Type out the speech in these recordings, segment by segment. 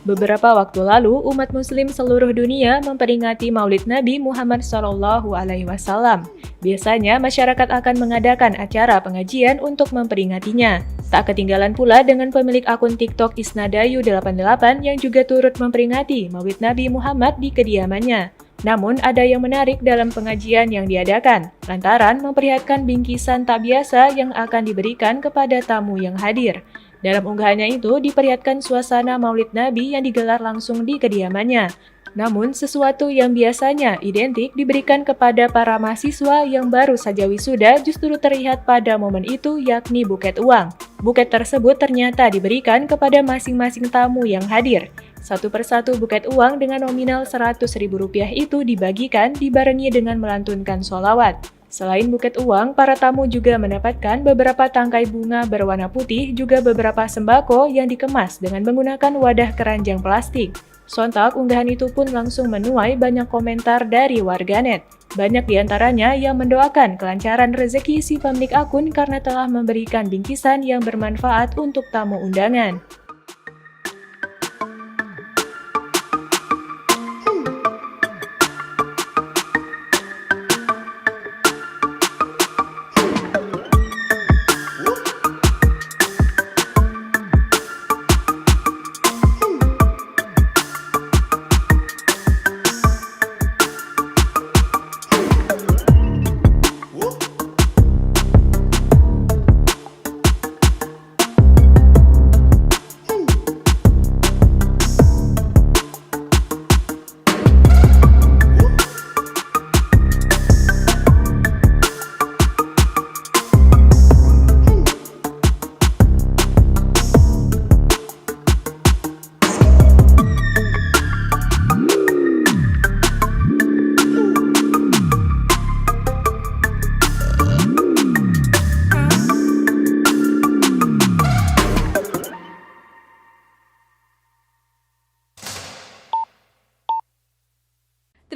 Beberapa waktu lalu, umat muslim seluruh dunia memperingati Maulid Nabi Muhammad SAW. Biasanya, masyarakat akan mengadakan acara pengajian untuk memperingatinya. Tak ketinggalan pula dengan pemilik akun TikTok Isnadayu88 yang juga turut memperingati Maulid Nabi Muhammad di kediamannya. Namun, ada yang menarik dalam pengajian yang diadakan, lantaran memperlihatkan bingkisan tak biasa yang akan diberikan kepada tamu yang hadir. Dalam unggahannya itu diperlihatkan suasana Maulid Nabi yang digelar langsung di kediamannya. Namun, sesuatu yang biasanya identik diberikan kepada para mahasiswa yang baru saja wisuda justru terlihat pada momen itu, yakni buket uang. Buket tersebut ternyata diberikan kepada masing-masing tamu yang hadir. Satu persatu buket uang dengan nominal Rp100.000 itu dibagikan dibarengi dengan melantunkan sholawat. Selain buket uang, para tamu juga mendapatkan beberapa tangkai bunga berwarna putih, juga beberapa sembako yang dikemas dengan menggunakan wadah keranjang plastik. Sontak, unggahan itu pun langsung menuai banyak komentar dari warganet. Banyak diantaranya yang mendoakan kelancaran rezeki si pemilik akun karena telah memberikan bingkisan yang bermanfaat untuk tamu undangan.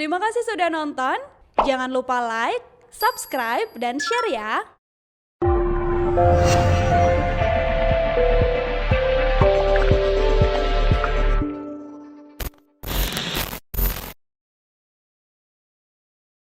Terima kasih sudah nonton. Jangan lupa like, subscribe, dan share ya.